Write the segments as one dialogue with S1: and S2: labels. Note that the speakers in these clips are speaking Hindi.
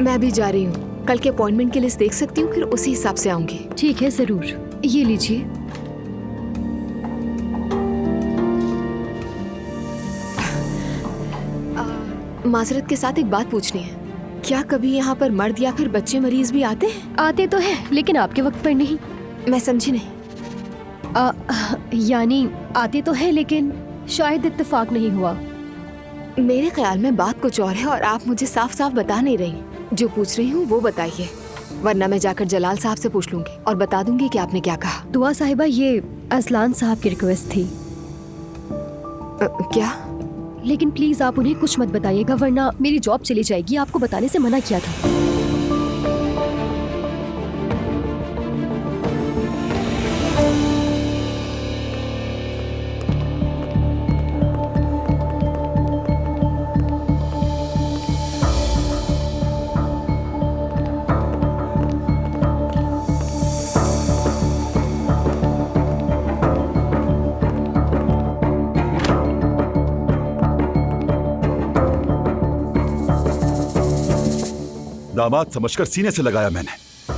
S1: मैं भी जा रही हूँ। कल के अपॉइंटमेंट की लिस्ट देख सकती हूँ, फिर उसी हिसाब से आऊंगी।
S2: ठीक है, जरूर। ये लीजिए।
S1: माजरत के साथ एक बात पूछनी है, क्या कभी यहाँ पर मर्द या फिर बच्चे मरीज भी आते हैं?
S2: आते तो है, लेकिन आपके वक्त पर नहीं।
S1: मैं समझी नहीं।
S2: यानी आते तो है, लेकिन शायद इत्तेफाक नहीं हुआ।
S1: मेरे ख्याल में बात कुछ और है और आप मुझे साफ साफ बता नहीं रही। जो पूछ रही हूँ वो बताइए, वरना मैं जाकर जलाल साहब से पूछ लूंगी और बता दूंगी कि आपने क्या कहा।
S2: दुआ साहिबा, ये असलान साहब की रिक्वेस्ट थी।
S1: क्या?
S2: लेकिन प्लीज आप उन्हें कुछ मत बताइएगा, वरना मेरी जॉब चली जाएगी। आपको बताने से मना किया था।
S3: दामाद समझकर सीने से लगाया मैंने,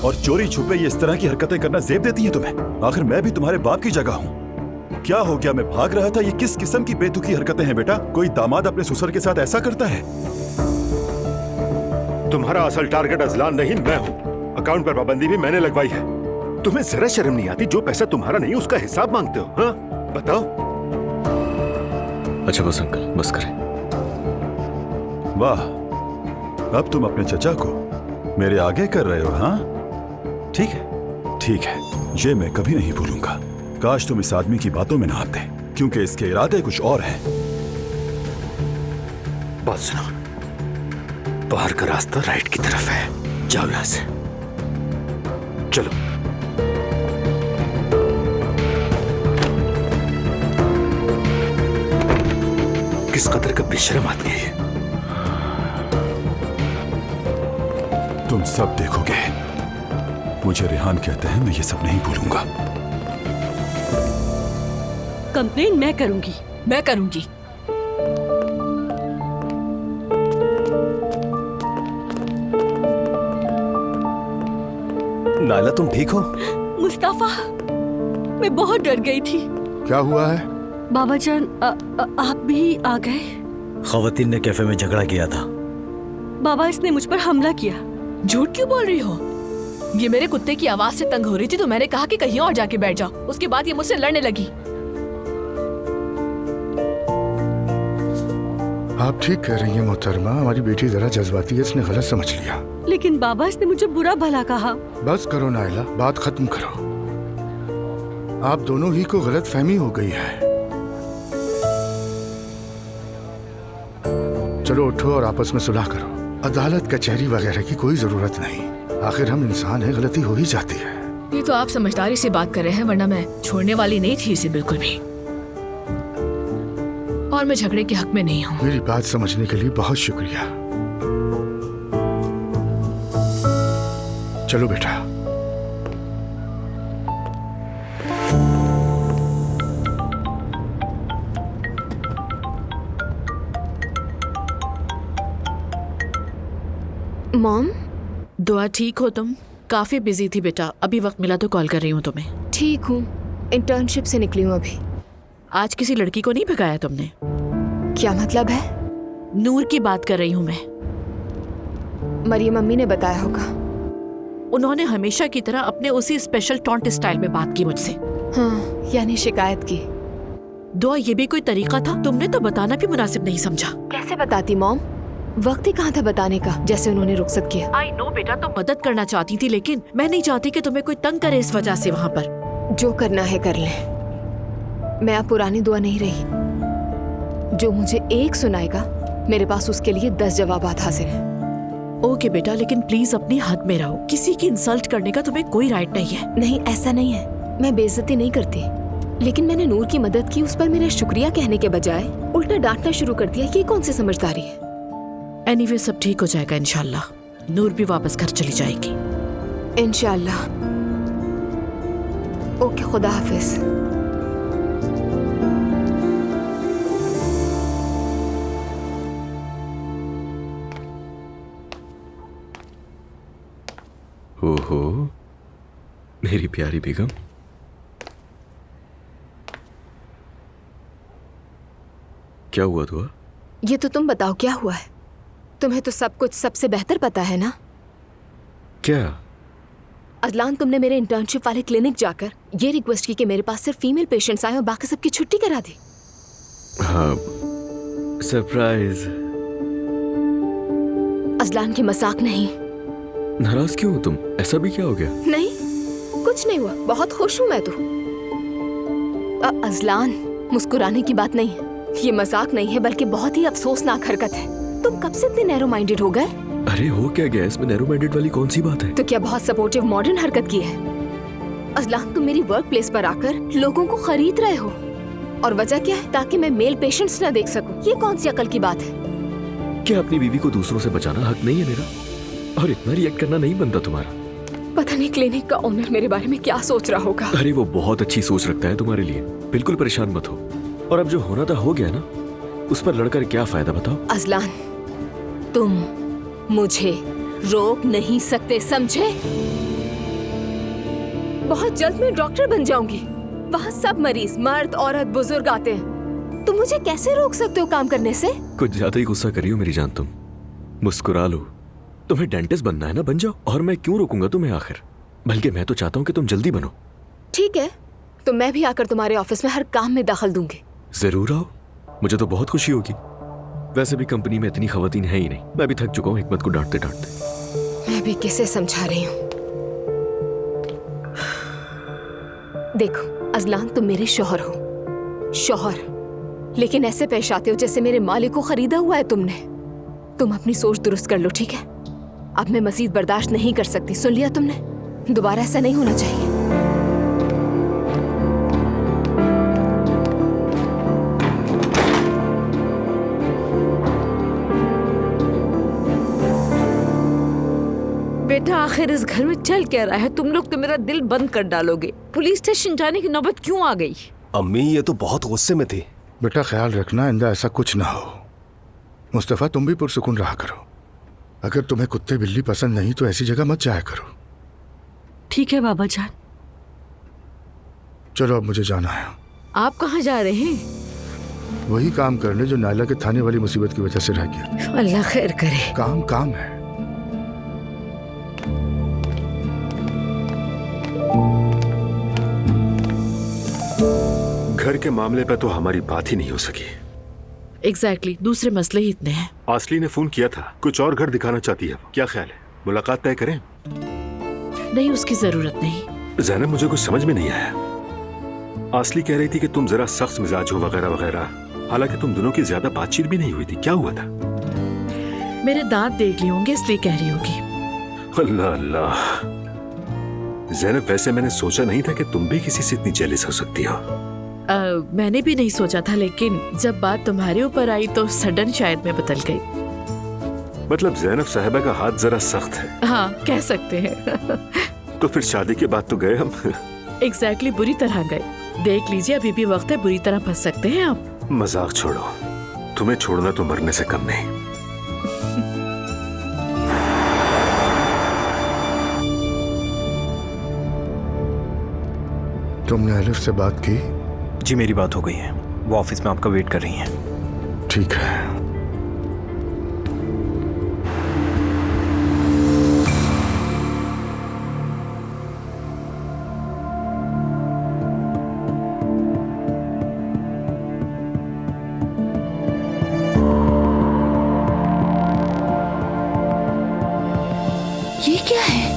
S3: और चोरी छुपे ये इस तरह की हरकतें करना जेब देती है तुम्हें? आखिर मैं भी तुम्हारे बाप की जगह हूँ। क्या हो गया, मैं भाग रहा था? ये किस किस्म की बेतुकी हरकतें हैं बेटा? कोई दामाद अपने ससुर के साथ ऐसा करता है?
S4: तुम्हारा असल टारगेट अजलान नहीं, मैं हूँ। अकाउंट पर पाबंदी भी मैंने लगवाई है। तुम्हें जरा शर्म नहीं आती? जो पैसा तुम्हारा नहीं उसका हिसाब मांगते हो। हाँ बताओ।
S5: अच्छा बस अंकल, बस करें।
S3: वाह, अब तुम अपने चचा को मेरे आगे कर रहे हो? हाँ ठीक है, ठीक है, ये मैं कभी नहीं भूलूंगा। काश तुम इस आदमी की बातों में ना आते, क्योंकि इसके इरादे कुछ और हैं।
S4: बात सुनो, बाहर का रास्ता राइट की तरफ है, जाओ यहां से। चलो। किस कदर का बेशर्म आदमी है ये।
S3: तुम सब देखोगे। मुझे रेहान कहते हैं, मैं ये सब नहीं भूलूंगा।
S6: कंप्लेन मैं करूंगी, मैं करूंगी।
S5: नायला, तुम ठीक हो?
S6: मुस्तफा, मैं बहुत डर गई थी।
S4: क्या हुआ है?
S6: बाबा जान, आप भी आ गए?
S5: खवातीन ने कैफे में झगड़ा किया था।
S6: बाबा, इसने मुझ पर हमला किया।
S7: झूठ क्यों बोल रही हो? ये मेरे कुत्ते की आवाज से तंग हो रही थी तो मैंने कहा कि कहीं और जाके बैठ जाओ। उसके बाद ये मुझसे लड़ने लगी।
S8: आप ठीक कह रही हैं मोहतरमा, हमारी बेटी जरा जज्बाती है, इसने गलत समझ लिया।
S6: लेकिन बाबा, इसने मुझे बुरा भला कहा।
S8: बस करो नायला, बात खत्म करो। आप दोनों ही को गलत फहमी हो गई है। चलो उठो और आपस में सुलह करो। अदालत कचहरी वगैरह की कोई जरूरत नहीं। आखिर हम इंसान हैं, गलती हो ही जाती है।
S7: ये तो आप समझदारी से बात कर रहे हैं, वरना मैं छोड़ने वाली नहीं थी इसे बिल्कुल भी। और मैं झगड़े के हक में नहीं हूँ।
S8: मेरी बात समझने के लिए बहुत शुक्रिया। चलो बेटा।
S1: मॉम,
S7: दुआ ठीक हो तुम? काफी बिजी थी बेटा, अभी वक्त मिला तो कॉल कर रही हूँ तुम्हें।
S1: ठीक हूँ, इंटर्नशिप से निकली हूँ अभी।
S7: आज किसी लड़की को नहीं भगाया तुमने?
S1: क्या मतलब है?
S7: नूर की बात कर रही हूँ मैं।
S1: मरियम मम्मी ने बताया होगा।
S7: उन्होंने हमेशा की तरह अपने उसी स्पेशल टॉन्ट स्टाइल में बात की मुझसे।
S1: हाँ, यानी शिकायत की।
S7: दुआ, ये भी कोई तरीका था? तुमने तो बताना भी मुनासिब नहीं समझा।
S1: कैसे बताती मॉम? वक्त ही कहाँ था बताने का, जैसे उन्होंने रुखसत किया।
S7: आई नो बेटा, तुम मदद करना चाहती थी, लेकिन मैं नहीं चाहती कि तुम्हें कोई तंग करे इस वजह से वहाँ पर।
S1: जो करना है कर ले। मैं अब पुरानी दुआ नहीं रही। जो मुझे एक सुनाएगा, मेरे पास उसके लिए 10 जवाबात हाजिर हैं।
S7: ओके बेटा, लेकिन प्लीज अपनी हद में रहो। किसी की इंसल्ट करने का तुम्हें कोई राइट नहीं है।
S1: नहीं, ऐसा नहीं है। मैं बेइज्जती नहीं करती, लेकिन मैंने नूर की मदद की, उस पर मेरा शुक्रिया कहने के बजाय उल्टा डांटना शुरू कर दिया। ये कौन सी समझदारी है?
S7: एनीवे, सब ठीक हो जाएगा इंशाल्लाह। नूर भी वापस घर चली जाएगी
S1: इंशाल्लाह। ओके, खुदा हाफिज।
S9: ओहो, मेरी प्यारी बेगम। क्या हुआ दुआ?
S1: ये तो तुम बताओ क्या हुआ है। तुम्हें तो सब कुछ सबसे बेहतर पता है ना।
S9: क्या?
S1: अजलान, तुमने मेरे इंटर्नशिप वाले क्लिनिक जाकर ये रिक्वेस्ट की कि मेरे पास सिर्फ फीमेल पेशेंट्स आए और बाकी सबकी छुट्टी करा दी।
S9: हाँ, सरप्राइज।
S1: अजलान की मजाक नहीं।
S9: नाराज क्यों हो तुम? ऐसा भी क्या हो गया?
S1: नहीं, कुछ नहीं हुआ, बहुत खुश हूँ मैं तो। अजलान, मुस्कुराने की बात नहीं है, ये मजाक नहीं है बल्कि बहुत ही अफसोसनाक हरकत है। तुम कब से इतने नैरो माइंडेड हो गए?
S9: अरे हो क्या गया इसमें? नैरो माइंडेड वाली कौन सी बात है?
S1: तो क्या बहुत सपोर्टिव मॉडर्न हरकत की है? अजलान, तुम मेरी वर्क प्लेस पर आकर लोगों को खरीद रहे हो और वजह क्या है? ताकि मैं मेल पेशेंट्स न देख सकूं। ये कौन सी अकल की बात है?
S9: क्या अपनी बीवी को दूसरों से बचाना हक नहीं है मेरा? और इतना रिएक्ट करना नहीं बनता तुम्हारा।
S1: पता नहीं क्लिनिक का ओनर मेरे बारे में क्या सोच रहा होगा।
S9: अरे वो बहुत अच्छी सोच रखता है तुम्हारे लिए, बिल्कुल परेशान मत हो। और अब जो होना था हो गया ना, उस पर लड़कर क्या फायदा बताओ?
S1: अजलान, तुम मुझे रोक नहीं सकते, समझे? बहुत जल्द मैं डॉक्टर बन जाऊंगी। वहाँ सब मरीज, मर्द औरत बुजुर्ग आते हैं। तुम मुझे कैसे रोक सकते हो काम करने से?
S9: कुछ ज्यादा ही गुस्सा करी हो मेरी जान तुम। मुस्कुरा लो। तुम्हें डेंटिस्ट बनना है ना, बन जाओ। और मैं क्यों रोकूंगा तुम्हें आखिर? बल्कि मैं तो चाहता हूँ कि तुम जल्दी बनो।
S1: ठीक है, तो मैं भी आकर तुम्हारे ऑफिस में हर काम में दखल दूंगी।
S9: जरूर आओ, मुझे to बहुत खुशी होगी। वैसे भी कंपनी में इतनी खवातीन है ही नहीं। मैं भी थक चुका हूँ हिकमत को डांटते डांटते।
S1: मैं भी किसे समझा रही हूँ। देखो अजलान, तुम मेरे शौहर हो, शौहर, लेकिन ऐसे पेश आते हो जैसे मेरे मालिक को खरीदा हुआ है तुमने। तुम अपनी सोच दुरुस्त कर लो, ठीक है? अब मैं मजीद बर्दाश्त नहीं कर सकती, सुन लिया तुमने? दोबारा ऐसा नहीं होना चाहिए।
S6: बेटा, आखिर इस घर में चल क्या रहा है? तुम लोग तो मेरा दिल बंद कर डालोगे। पुलिस स्टेशन जाने की नौबत क्यों आ गई?
S5: अम्मी ये तो बहुत गुस्से में थी।
S8: बेटा ख्याल रखना इंदा ऐसा कुछ ना हो। मुस्तफा, तुम भी पुरसुकून रहा करो। अगर तुम्हें कुत्ते बिल्ली पसंद नहीं तो ऐसी जगह मत जाया करो।
S6: ठीक है बाबा जान।
S8: चलो अब मुझे जाना है।
S6: आप कहाँ जा रहे हैं?
S8: वही काम करने जो नायला के थाने वाली मुसीबत की वजह से रह गया।
S6: अल्लाह खैर करे।
S8: काम काम है।
S4: घर के मामले पे तो हमारी बात ही नहीं हो सकी।
S7: एग्जैक्टली, दूसरे मसले ही इतने हैं।
S4: आसली ने फोन किया था, कुछ और घर दिखाना चाहती है। क्या ख्याल है, मुलाकात तय करें?
S7: नहीं, उसकी जरूरत नहीं।
S4: ज़ैनब, मुझे कुछ समझ में नहीं आया। आसली कह रही थी कि तुम जरा सख्त मिजाज हो वगैरह वगैरह। हालांकि तुम दोनों की ज्यादा बातचीत भी नहीं हुई थी। क्या हुआ था?
S7: मेरे दांत देख लिए होंगे इसलिए कह रही होगी।
S4: अल्लाह अल्लाह। ज़ैनब, वैसे मैंने सोचा नहीं था कि तुम भी किसी से इतनी जेलस हो सकती हो।
S7: मैंने भी नहीं सोचा था, लेकिन जब बात तुम्हारे ऊपर आई तो सडन शायद मैं बदल गई।
S4: मतलब ज़ैनब साहिबा का हाथ जरा सख्त है।
S7: हाँ, कह सकते हैं।
S4: तो फिर शादी के बाद तो गए हम।
S7: एग्जैक्टली, बुरी तरह गए। देख लीजिए, अभी भी वक्त है, बुरी तरह फंस सकते हैं आप।
S4: मजाक छोड़ो, तुम्हें छोड़ना तो मरने से कम नहीं।
S8: तुमने अलिफ से बात की?
S5: जी मेरी बात हो गई है, वो ऑफिस में आपका वेट कर रही हैं।
S8: ठीक है।
S1: ये क्या है?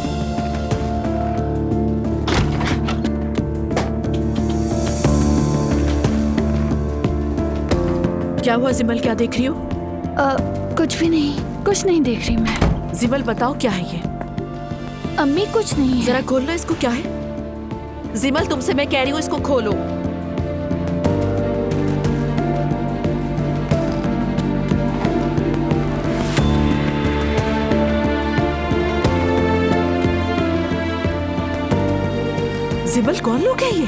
S7: क्या हुआ जिमल, क्या देख रही हो?
S10: कुछ भी नहीं, कुछ नहीं देख रही मैं।
S7: जिमल बताओ क्या है ये?
S10: अम्मी कुछ नहीं है।
S7: जरा खोल लो इसको, क्या है? जिमल, तुमसे मैं कह रही हूँ इसको खोलो। जिमल, कौन लोग हैं ये?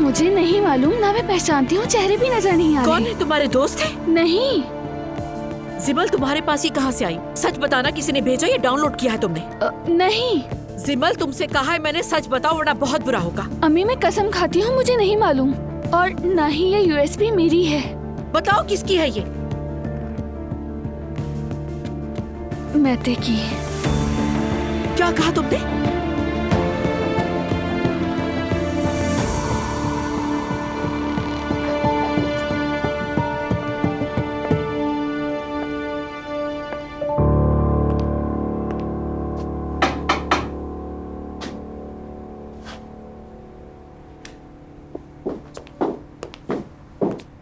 S10: मुझे नहीं मालूम, ना मैं पहचानती हूँ, चेहरे भी नजर नहीं आ रहे।
S7: कौन है? तुम्हारे दोस्त है?
S10: नहीं।
S7: जिमल, तुम्हारे पास ये कहाँ से आई? सच बताना, किसी ने भेजा या डाउनलोड किया है तुमने?
S10: नहीं।
S6: जिमल तुमसे कहा है मैंने, सच बताओ वरना बहुत बुरा होगा।
S10: अम्मी मैं कसम खाती हूँ मुझे नहीं मालूम, और ना ही ये यूएसबी मेरी है।
S6: बताओ किसकी है ये?
S10: मैते की।
S6: क्या कहा तुमने?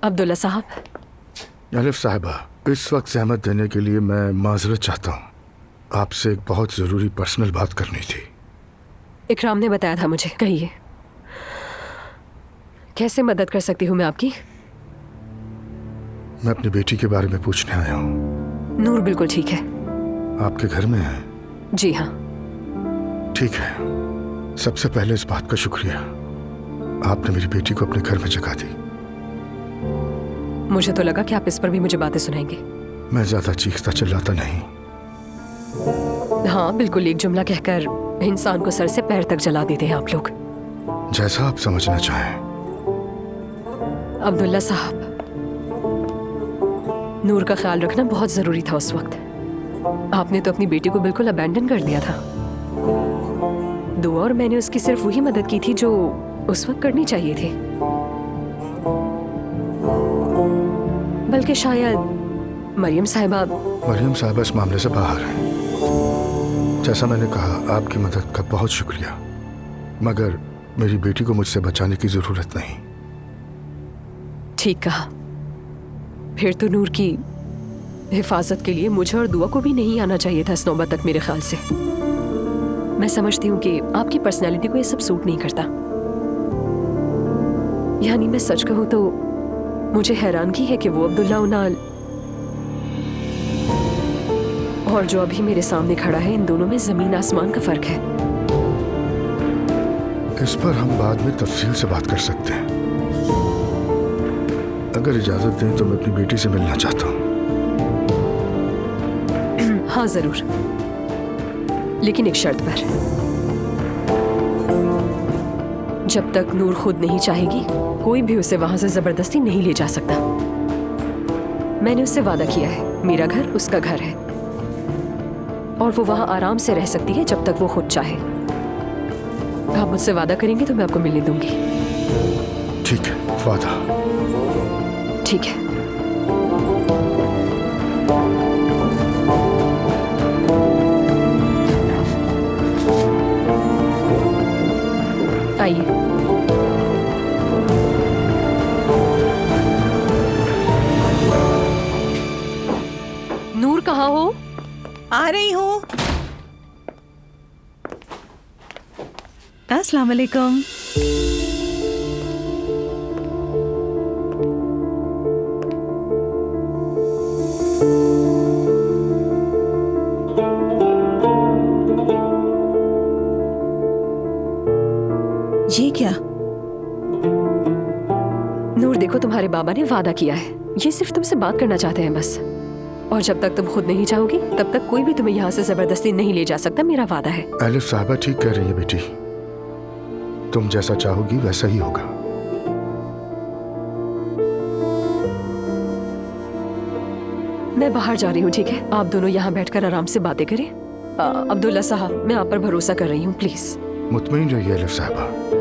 S11: अब्दुल्ला साहब।
S8: अलिफ साहिबा, इस वक्त सहमत देने के लिए मैं माजरत चाहता हूँ। आपसे एक बहुत ज़रूरी पर्सनल बात करनी थी।
S11: इकराम ने बताया था मुझे, कहिए कैसे मदद कर सकती हूँ मैं आपकी?
S8: मैं अपनी बेटी के बारे में पूछने आया हूँ।
S11: नूर बिल्कुल ठीक है।
S8: आपके घर में है?
S11: जी हाँ।
S8: ठीक है, सबसे पहले इस बात का शुक्रिया, आपने मेरी बेटी को अपने घर में जगह दी।
S11: मुझे तो लगा कि आप इस पर भी मुझे बातें सुनाएंगे।
S8: मैं ज्यादा चीखता चिल्लाता नहीं।
S11: हाँ बिल्कुल, एक जुमला कहकर इंसान को सर से पैर तक जला देते हैं आप लोग।
S8: जैसा आप समझना चाहें।
S11: अब्दुल्ला साहब, नूर का ख्याल रखना बहुत जरूरी था उस वक्त। आपने तो अपनी बेटी को बिल्कुल अबैंडन कर दिया था। दुआ और मैंने उसकी सिर्फ वही मदद की थी जो उस वक्त करनी चाहिए थी। बल्कि शायद मरियम साहिबा
S8: इस मामले से बाहर है। जैसा मैंने कहा, आपकी मदद का बहुत शुक्रिया, मगर मेरी बेटी को मुझसे बचाने की जरूरत नहीं।
S11: ठीक कहा। फिर तो नूर की हिफाजत के लिए मुझे और दुआ को भी नहीं आना चाहिए था इस नौबत तक मेरे ख्याल से। मैं समझती हूँ कि आपकी पर्सनैलिटी को ये सब सूट नहीं करता। यानी मैं सच कहूँ तो मुझे हैरानगी है कि वो अब्दुल्ला उनाल और जो अभी मेरे सामने खड़ा है, इन दोनों में जमीन आसमान का फर्क है।
S8: इस पर हम बाद में तफसील से बात कर सकते हैं। अगर इजाजत दें तो मैं अपनी बेटी से मिलना चाहता हूँ।
S11: हाँ जरूर, लेकिन एक शर्त पर। जब तक नूर खुद नहीं चाहेगी, कोई भी उसे वहां से जबरदस्ती नहीं ले जा सकता। मैंने उससे वादा किया है, मेरा घर उसका घर है और वो वहां आराम से रह सकती है जब तक वो खुद चाहे। आप मुझसे वादा करेंगे तो मैं आपको मिलने दूंगी।
S8: ठीक है, वादा।
S11: ठीक है। आइए। नूर कहाँ हो?
S12: आ रही हूँ। अस्सलाम वालेकुम। ये क्या?
S11: नूर देखो, तुम्हारे बाबा ने वादा किया है, ये सिर्फ तुमसे बात करना चाहते हैं बस। और जब तक तुम खुद नहीं चाहोगी तब तक कोई भी तुम्हें यहाँ से जबरदस्ती नहीं ले जा सकता, मेरा वादा है।
S8: अलिफ साहबा ठीक कह रही है बेटी, तुम जैसा चाहोगी वैसा ही होगा।
S11: मैं बाहर जा रही हूँ, ठीक है? आप दोनों यहाँ बैठकर आराम से बातें करें। अब्दुल्ला साहब, मैं आप पर भरोसा कर रही हूँ, प्लीज।
S8: मुतमईन रहिए अलिफ साहबा।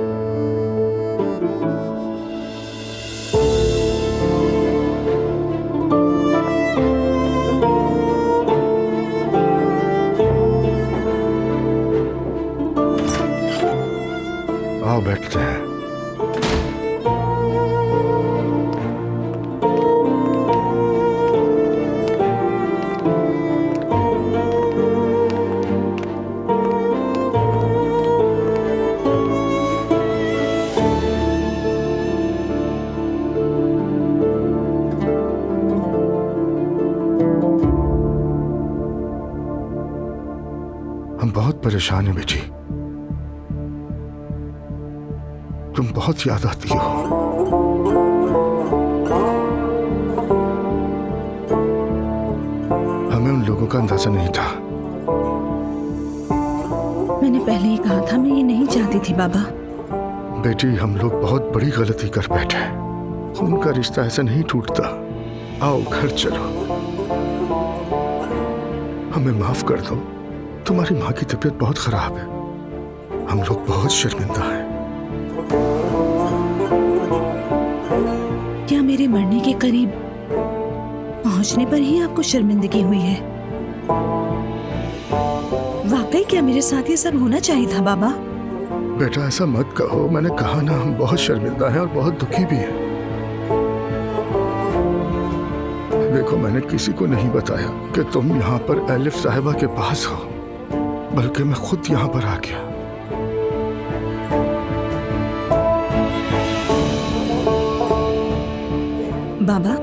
S8: आओ बैठते हैं। हम बहुत परेशान हैं बेटी, तुम बहुत याद आती हो। हमें उन लोगों का अंदाजा नहीं था
S12: मैंने पहले ही कहा था, मैं ये नहीं चाहती थी बाबा।
S8: बेटी, हम लोग बहुत बड़ी गलती कर बैठे। उनका रिश्ता ऐसा नहीं टूटता। आओ घर चलो, हमें माफ कर दो। तुम्हारी माँ की तबीयत बहुत खराब है, हम लोग बहुत शर्मिंदा हैं।
S12: क्या मेरे मरने के करीब पहुंचने पर ही आपको शर्मिंदगी हुई है? वाकई क्या मेरे साथ ये सब होना चाहिए था बाबा?
S8: बेटा ऐसा मत कहो, मैंने कहा ना, हम बहुत शर्मिंदा हैं और बहुत दुखी भी हैं। देखो, मैंने किसी को नहीं बताया कि तुम यहाँ पर एलिफ साहिबा के पास हो, बल्कि मैं खुद यहाँ पर आ गया।
S12: बाबा,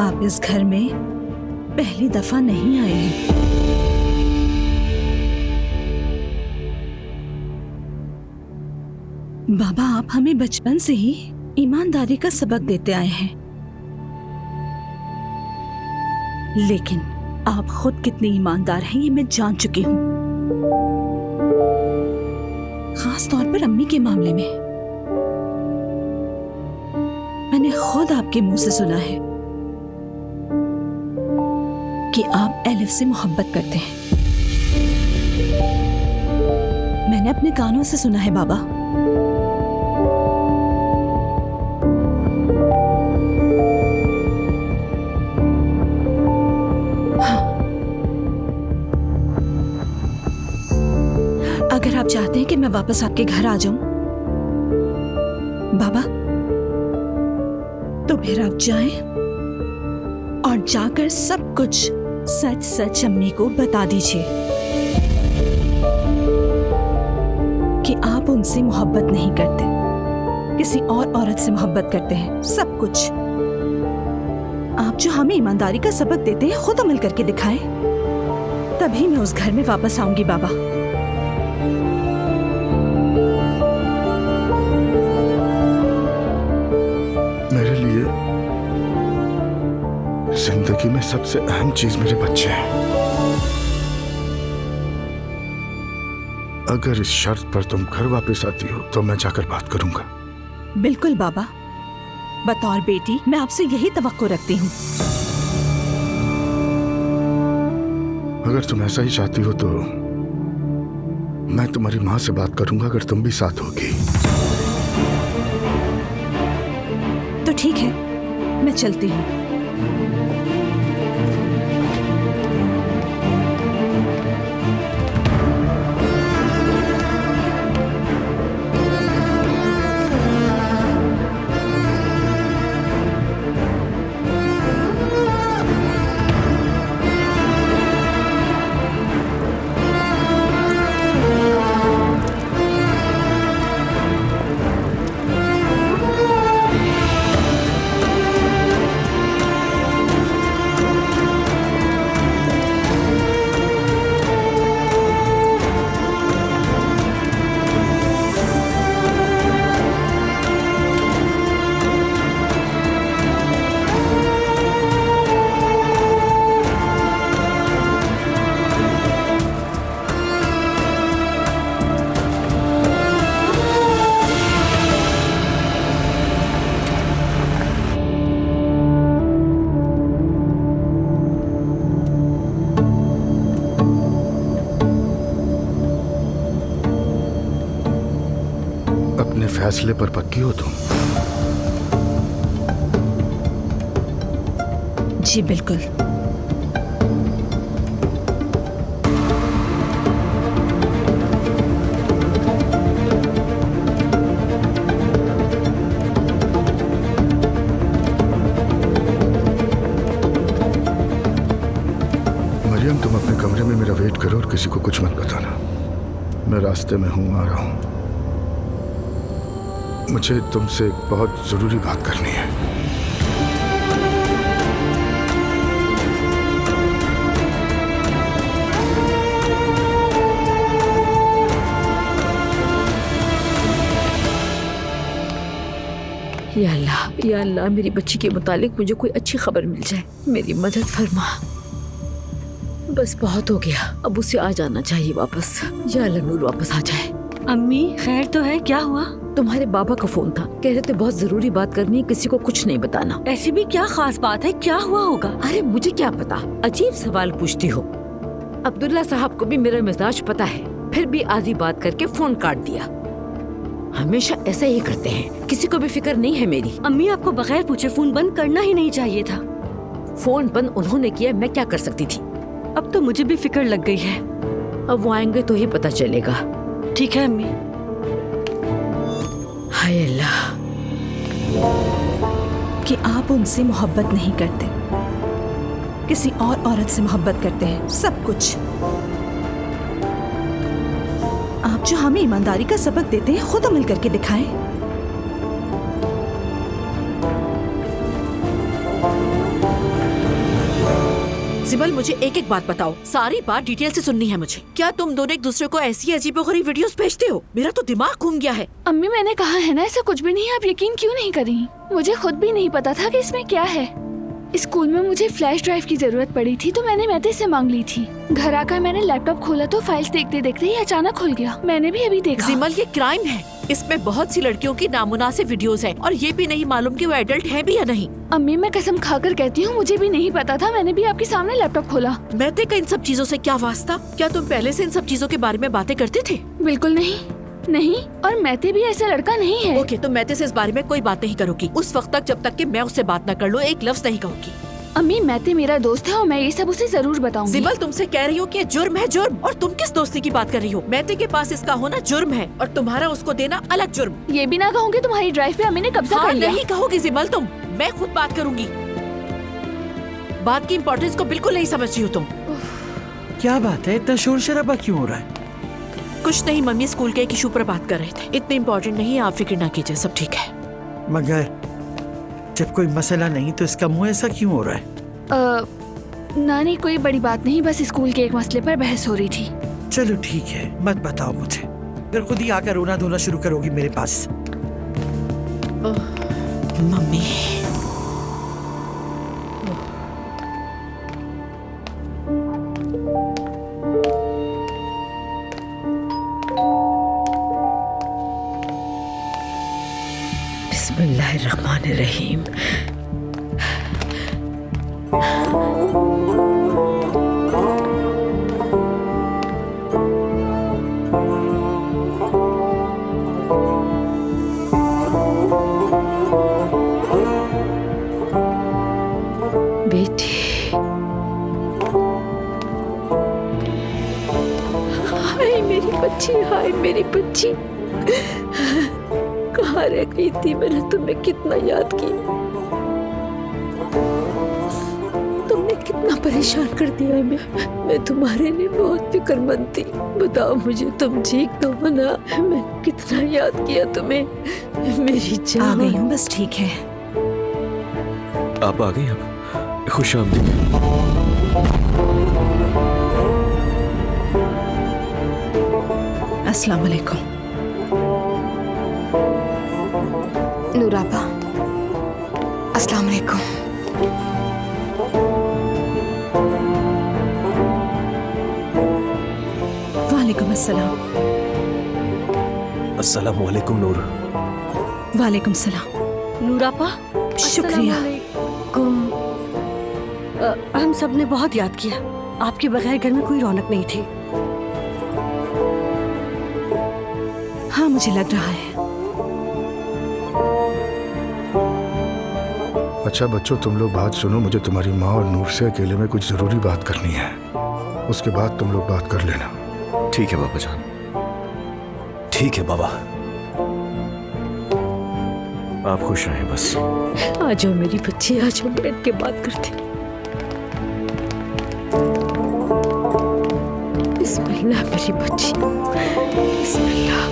S12: आप इस घर में पहली दफा नहीं आए हैं। बाबा, आप हमें बचपन से ही ईमानदारी का सबक देते आए हैं, लेकिन आप खुद कितने ईमानदार हैं ये मैं जान चुकी हूं, खास तौर पर अम्मी के मामले में। मैंने खुद आपके मुंह से सुना है कि आप एलिफ से मोहब्बत करते हैं। मैंने अपने कानों से सुना है बाबा। अगर आप चाहते हैं कि मैं वापस आपके घर आ जाऊं बाबा, तो फिर आप जाएं और जाकर सब कुछ सच सच अम्मी को बता दीजिए कि आप उनसे मोहब्बत नहीं करते, किसी और औरत से मोहब्बत करते हैं। सब कुछ आप जो हमें ईमानदारी का सबक देते हैं खुद अमल करके दिखाएं, तभी मैं उस घर में वापस आऊंगी बाबा।
S8: मेरे लिए जिंदगी में सबसे अहम चीज मेरे बच्चे हैं। अगर इस शर्त पर तुम घर वापस आती हो तो मैं जाकर बात करूंगा।
S12: बिल्कुल बाबा, बतौर बेटी मैं आपसे यही तवक्को रखती हूँ।
S8: अगर तुम ऐसा ही चाहती हो तो मैं तुम्हारी माँ से बात करूंगा, अगर तुम भी साथ होगी।
S12: तो ठीक है, मैं चलती हूँ।
S8: अपने फैसले पर पक्की हो तुम?
S12: जी बिल्कुल।
S8: मरियम, तुम अपने कमरे में मेरा वेट करो और किसी को कुछ मत बताना। मैं रास्ते में हूँ, आ रहा हूँ। मुझे तुमसे बहुत जरूरी बात करनी है।
S6: या अल्लाह, मेरी बच्ची के मुतालिक मुझे कोई अच्छी खबर मिल जाए। मेरी मदद फरमा। बस बहुत हो गया, अब उसे आ जाना चाहिए वापस। या अल्लाह नूर वापस आ जाए।
S11: अम्मी खैर तो है, क्या हुआ?
S6: तुम्हारे बाबा का फोन था, कह रहे थे बहुत जरूरी बात करनी है, किसी को कुछ नहीं बताना।
S11: ऐसी भी क्या खास बात है, क्या हुआ होगा?
S6: अरे मुझे क्या पता, अजीब सवाल पूछती हो। अब्दुल्ला साहब को भी मेरा मिजाज पता है, फिर भी आधी बात करके फोन काट दिया। हमेशा ऐसा ही करते हैं, किसी को भी फिक्र नहीं है मेरी।
S11: अम्मी आपको बगैर पूछे फोन बंद करना ही नहीं चाहिए था।
S6: फोन बंद उन्होंने किया, मैं क्या कर सकती थी।
S11: अब तो मुझे भी फिक्र लग गई है।
S6: अब वो आएंगे तो ही पता चलेगा।
S11: ठीक है अम्मी।
S6: हाय अल्लाह,
S12: कि आप उनसे मोहब्बत नहीं करते, किसी और औरत से मोहब्बत करते हैं, सब कुछ। आप जो हमें ईमानदारी का सबक देते हैं, खुद अमल करके दिखाएं।
S7: सिमल, मुझे एक एक बात बताओ, सारी बात डिटेल से सुननी है मुझे। क्या तुम दोनों एक दूसरे को ऐसी अजीबोगरीब वीडियोस भेजते हो? मेरा तो दिमाग घूम गया है।
S10: अम्मी मैंने कहा है ना, ऐसा कुछ भी नहीं है, आप यकीन क्यों नहीं कर रही? मुझे खुद भी नहीं पता था कि इसमें क्या है। स्कूल में मुझे फ्लैश ड्राइव की जरूरत पड़ी थी तो मैंने मैते से मांग ली थी। घर आकर मैंने लैपटॉप खोला तो फाइल्स देखते देखते ही अचानक खुल गया। मैंने भी अभी देखा।
S7: सिमल, ये क्राइम है। इसमें बहुत सी लड़कियों की नामुनासिब वीडियोस हैं और ये भी नहीं मालूम कि वो एडल्ट है भी या नहीं।
S10: अम्मी मैं कसम खाकर कहती हूँ, मुझे भी नहीं पता था। मैंने भी आपके सामने लैपटॉप खोला।
S7: मैते का इन सब चीजों से क्या वास्ता? क्या तुम पहले से इन सब चीजों के बारे में बातें करते थे?
S10: बिल्कुल नहीं, और मैते भी ऐसा लड़का नहीं है।
S7: ओके, तो मैते से इस बारे में कोई बात नहीं करोगी उस वक्त तक जब तक कि मैं उससे बात न कर लूं, एक लफ्ज नहीं कहूंगी।
S10: अम्मी मैते मेरा दोस्त है और मैं ये सब उसे जरूर बताऊंगी।
S7: सिमल, तुमसे कह रही हूँ कि जुर्म है, जुर्म। और तुम किस दोस्ती की बात कर रही हो? मैते के पास इसका होना जुर्म है और तुम्हारा उसको देना अलग जुर्म।
S10: ये भी ना कहूँगी तुम्हारी ड्राइव पे अम्मी ने कब्जा कर लिया।
S7: नहीं कहोगी सिमल तुम, मैं खुद बात करूंगी। बात की इम्पोर्टेंस को बिल्कुल नहीं समझ रही हो तुम।
S13: क्या बात है, इतना शोर शराबा क्यों हो रहा है?
S7: कुछ नहीं, मम्मी स्कूल के एक इशू पर बात कर रहे थे। इतने इम्पोर्टेंट नहीं है, आप फिक्र ना कीजिए, सब ठीक है।
S13: मगर जब कोई मसला नहीं तो इसका मुंह ऐसा क्यों हो रहा है?
S10: नानी कोई बड़ी बात नहीं, बस स्कूल के एक मसले पर बहस हो रही थी।
S13: चलो ठीक है, मत बताओ मुझे, फिर खुद ही आकर रोना धोना शुरू करोगी मेरे पास।
S7: मम्मी बिस्मिल्लाहिर्रहमानिर्रहीम। बेटी, हाय मेरी बच्ची, हाय मेरी बच्ची, कहाँ रह गई थी? मैंने तुम्हें कितना याद किया, तुमने कितना परेशान कर दिया हमें। मैं तुम्हारे लिए बहुत फिक्रमंद थी। बताओ मुझे, तुम ठीक तो हो ना? मैंने कितना याद किया तुम्हें, मेरी जान।
S12: आ गई हूँ, बस ठीक है।
S9: आप आ गई? अब खुश आमदीद।
S12: अस्सलाम वालेकुम।
S1: नूराबा, अस्सलाम वालेकुम।
S12: वालेकुम अस्सलाम।
S5: अस्सलाम वालेकुम नूर।
S12: वालेकुम सलाम।
S11: नूरापा,
S12: शुक्रिया।
S11: हम सब ने बहुत याद किया। आपके बगैर घर में कोई रौनक नहीं थी।
S12: हाँ मुझे लग रहा है।
S8: अच्छा बच्चों, तुम लोग बात सुनो, मुझे तुम्हारी माँ और नूर से अकेले में कुछ जरूरी बात करनी है। उसके बाद तुम लोग बात कर लेना।
S9: ठीक है बाबा जान।
S5: ठीक है बाबा।
S9: आप खुश रहें बस।
S6: आ जाओ मेरी बच्ची, आ जाओ, बैठ के बात करते। बिस्मिल्लाह मेरी बच्ची, बिस्मिल्लाह।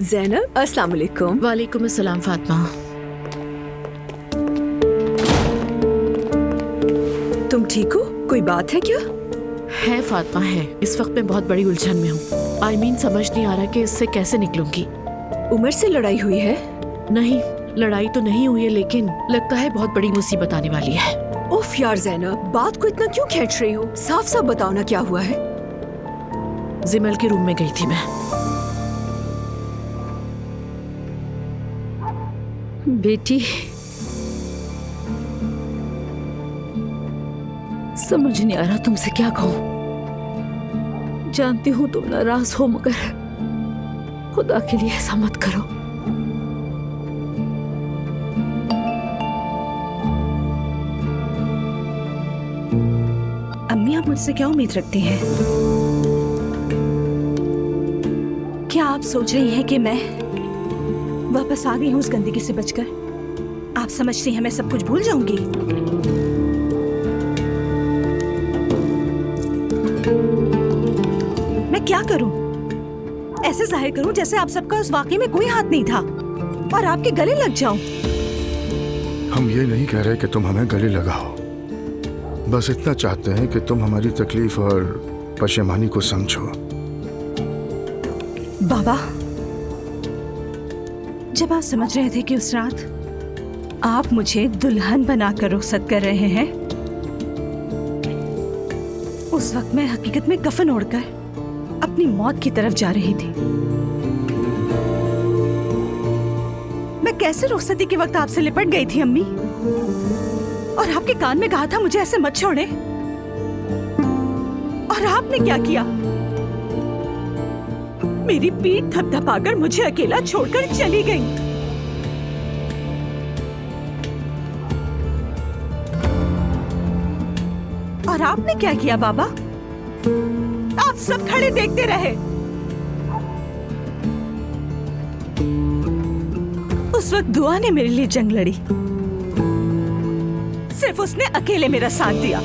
S11: ज़ैनब, अस्सलाम वालेकुम।
S6: वालेकुम अस्सलाम फातिमा।
S11: तुम ठीक हो? कोई बात है क्या?
S7: है फातिमा, है। इस वक्त मैं बहुत बड़ी उलझन में हूँ। I mean, समझ नहीं आ रहा कि इससे कैसे निकलूंगी।
S11: उमर से लड़ाई हुई है?
S7: नहीं, लड़ाई तो नहीं हुई है, लेकिन लगता है बहुत बड़ी मुसीबत आने वाली है।
S11: उफ यार ज़ैनब, बात को इतना क्यों खींच रही हो? साफ साफ बताओ ना क्या हुआ है।
S6: जिमल के रूम में गई थी मैं। बेटी, समझ नहीं आ रहा तुमसे क्या कहूं। जानती हूं तुम नाराज हो, मगर खुदा के लिए ऐसा मत करो।
S12: अम्मी, आप मुझसे क्या उम्मीद रखती हैं? क्या आप सोच रही हैं कि मैं वापस आ गई हूं उस गंदगी से बचकर? आप समझती हैं मैं सब कुछ भूल जाऊंगी? मैं क्या करूं? ऐसे जाहिर करूं जैसे आप सबका उस वाकये में कोई हाथ नहीं था और आपके गले लग जाऊं?
S8: हम ये नहीं कह रहे कि तुम हमें गले लगाओ, बस इतना चाहते हैं कि तुम हमारी तकलीफ और पशेमानी को समझो।
S12: बाबा, जब आप समझ रहे थे कि उस रात आप मुझे दुल्हन बनाकर रुखसत कर रहे हैं, उस वक्त मैं हकीकत में कफन ओढ़कर अपनी मौत की तरफ जा रही थी। मैं कैसे रुखसती के वक्त आपसे लिपट गई थी अम्मी, और आपके कान में कहा था मुझे ऐसे मत छोड़े, और आपने क्या किया? मेरी पीठ थपथपाकर मुझे अकेला छोड़कर चली गई। और आपने क्या किया बाबा? आप सब खड़े देखते रहे। उस वक्त दुआ ने मेरे लिए जंग लड़ी, सिर्फ उसने अकेले मेरा साथ दिया।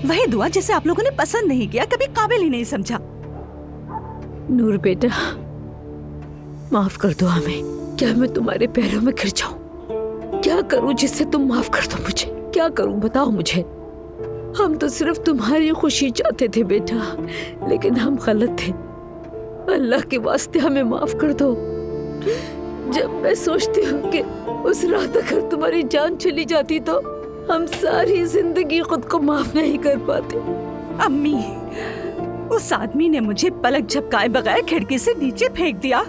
S12: वही दुआ जिसे आप लोगों ने पसंद नहीं किया, कभी काबिल ही नहीं समझा।
S6: नूर बेटा, माफ कर दो हमें। क्या मैं तुम्हारे पैरों में गिर जाऊं? क्या करूं जिससे तुम माफ कर दो मुझे? क्या करूं बताओ मुझे। हम तो सिर्फ तुम्हारी खुशी चाहते थे बेटा, लेकिन हम गलत थे। अल्लाह के वास्ते हमें माफ कर दो। जब मैं सोचती हूँ कि उस रात अगर तुम्हारी जान चली जाती तो हम सारी जिंदगी खुद को माफ नहीं कर पाते।
S12: अम्मी, उस आदमी ने मुझे पलक झपकाए बगैर खिड़की से नीचे फेंक दिया।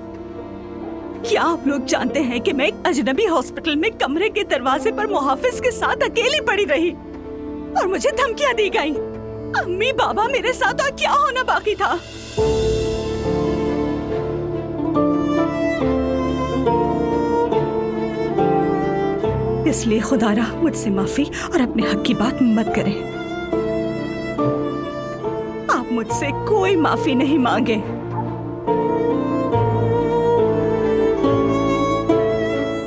S12: क्या आप लोग जानते हैं कि मैं एक अजनबी हॉस्पिटल में कमरे के दरवाजे पर मुहाफिज के साथ अकेली पड़ी रही और मुझे धमकियां दी गई? अम्मी बाबा, मेरे साथ और क्या होना बाकी था? इसलिए खुदारा मुझसे माफी और अपने हक की बात मत करें। आप मुझसे कोई माफी नहीं मांगे।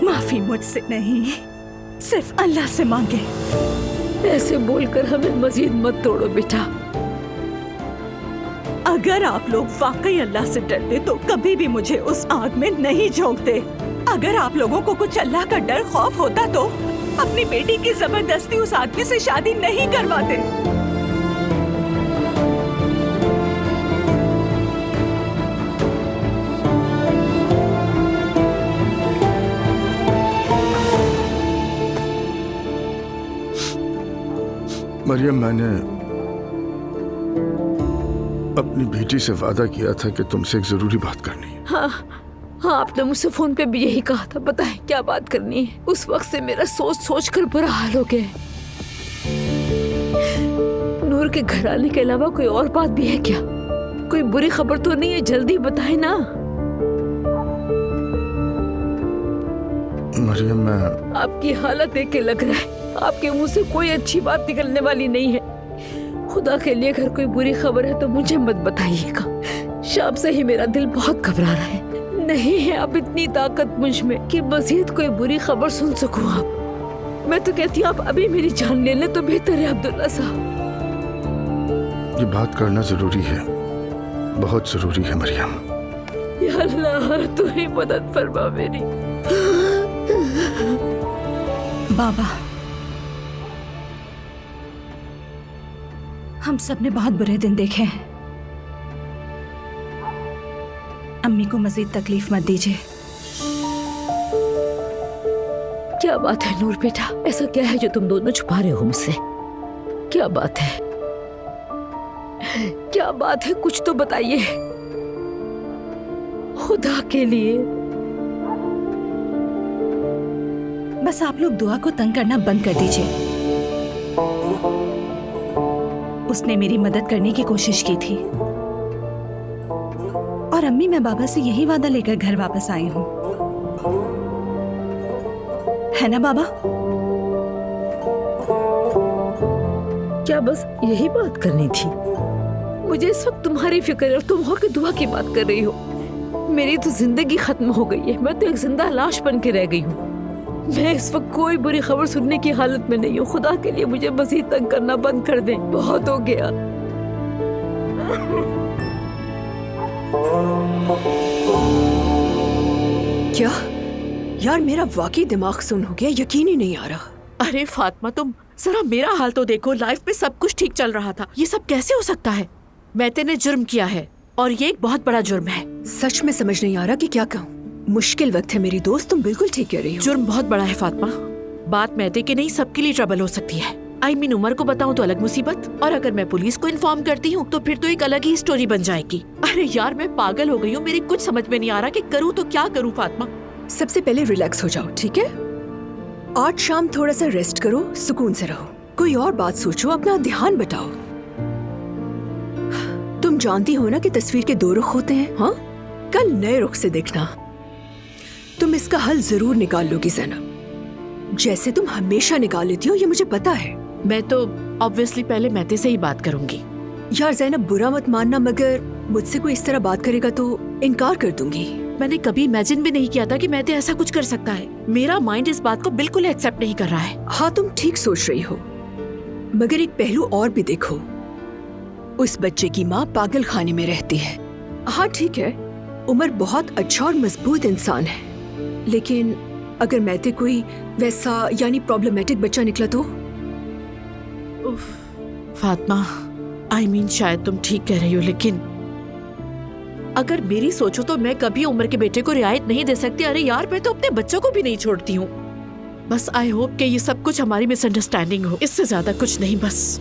S12: माफी मुझसे नहीं, सिर्फ अल्लाह से मांगे।
S6: ऐसे बोलकर हमें मजीद मत तोड़ो बेटा।
S12: अगर आप लोग वाकई अल्लाह से डरते तो कभी भी मुझे उस आग में नहीं झोंकते। अगर आप लोगों को कुछ अल्लाह का डर खौफ होता तो अपनी बेटी की जबरदस्ती उस आदमी से शादी नहीं करवाते।
S8: मरियम, मैंने अपनी बेटी से वादा किया था कि तुमसे एक जरूरी बात करनी है।
S6: हाँ, आपने मुझसे फोन पे भी यही कहा था। पता है क्या बात करनी है? उस वक्त से मेरा सोच सोच कर बुरा हाल हो गया है। नूर के घर आने के अलावा कोई और बात भी है क्या? कोई बुरी खबर तो नहीं है? जल्दी बताए ना।
S8: मरियम, मैं
S6: आपकी हालत देख के लग रहा है आपके मुंह से कोई अच्छी बात निकलने वाली नहीं है। खुदा के लिए अगर कोई बुरी खबर है तो मुझे मत बताइएगा। शाम से ही मेरा दिल बहुत घबरा रहा है। नहीं है अब इतनी ताकत मुझ में कि मजीद कोई बुरी खबर सुन सकूं। आप, मैं तो कहती हूँ आप अभी मेरी जान ले लें तो बेहतर है अब्दुल्ला साहब।
S8: ये बात करना जरूरी है, बहुत जरूरी है मरियम।
S6: या अल्लाह, तू ही मदद फरमा मेरी।
S12: बाबा, हम सब ने बहुत बुरे दिन देखे हैं। अम्मी को मजीद तकलीफ मत दीजिए।
S6: क्या बात है नूर बेटा, ऐसा क्या है जो तुम दोनों छुपा रहे हो मुझसे? क्या बात है? क्या बात है, कुछ तो बताइए खुदा के लिए।
S12: बस आप लोग दुआ को तंग करना बंद कर दीजिए। उसने मेरी मदद करने की कोशिश की थी और अम्मी मैं बाबा से यही वादा लेकर घर वापस आई हूँ, है ना बाबा?
S6: क्या बस यही बात करनी थी? मुझे इस वक्त तुम्हारी फिक्र और तुम और की दुआ की बात कर रही हो। मेरी तो जिंदगी खत्म हो गई है, मैं तो एक जिंदा लाश बन के रह गई हूँ। मैं इस वक्त कोई बुरी खबर सुनने की हालत में नहीं हूँ। खुदा के लिए मुझे मज़ीद तंग करना बंद कर दें, बहुत हो गया।
S11: क्या यार, मेरा वाकई दिमाग सुन हो गया, यकीन ही नहीं आ रहा।
S14: अरे फातिमा, तुम जरा मेरा हाल तो देखो। लाइफ में सब कुछ ठीक चल रहा था, ये सब कैसे हो सकता है? मैते ने जुर्म किया है और ये एक बहुत बड़ा जुर्म है।
S11: सच में समझ नहीं आ रहा कि क्या कहूँ। मुश्किल वक्त है मेरी दोस्त, तुम बिल्कुल ठीक कह रही हो।
S14: जुर्म बहुत बड़ा है फातिमा। बात मैते के नहीं, सबके लिए ट्रबल हो सकती है। आई मीन उमर को बताऊं तो अलग मुसीबत, और अगर मैं पुलिस को इन्फॉर्म करती हूँ तो फिर तो एक अलग ही स्टोरी बन जाएगी। अरे यार, मैं पागल हो गई हूँ। मेरी कुछ समझ में नहीं आ रहा कि करूँ तो क्या करूँ। फातिमा,
S11: सबसे पहले रिलैक्स हो जाओ, ठीक है? आज शाम थोड़ा सा रेस्ट करो, सुकून से रहो, कोई और बात सोचो, अपना ध्यान बटाओ। तुम जानती हो ना कि तस्वीर के दो रुख होते हैं। हाँ, कल नए रुख से देखना। तुम इसका हल जरूर निकाल लोगी ज़ैनब, जैसे तुम हमेशा निकाल लेती हो, ये मुझे पता है।
S14: मैं तो ऑब्वियसली पहले मैते से ही बात करूंगी।
S11: यार ज़ैनब, बुरा मत मानना, मगर मुझसे कोई इस तरह बात करेगा तो इनकार कर दूंगी।
S14: मैंने कभी इमेजिन भी नहीं किया था कि मैते ऐसा कुछ कर सकता है। मेरा माइंड इस बात को बिल्कुल एक्सेप्ट नहीं कर रहा है।
S11: हाँ, तुम ठीक सोच रही हो, मगर एक पहलू और भी देखो। उस बच्चे की माँ पागल खाने में रहती है। हाँ ठीक है, उमर बहुत अच्छा और मजबूत इंसान है, लेकिन अगर मैते कोई वैसा यानी प्रॉब्लमेटिक बच्चा निकला तो?
S14: फातिमा, आई मीन शायद तुम ठीक कह रही हो, लेकिन अगर मेरी सोचो तो मैं कभी उमर के बेटे को रियायत नहीं दे सकती। अरे यार, मैं तो अपने बच्चों को भी नहीं छोड़ती हूँ। बस आई होप कि ये सब कुछ हमारी मिसअंडरस्टैंडिंग हो, इससे ज्यादा कुछ नहीं। बस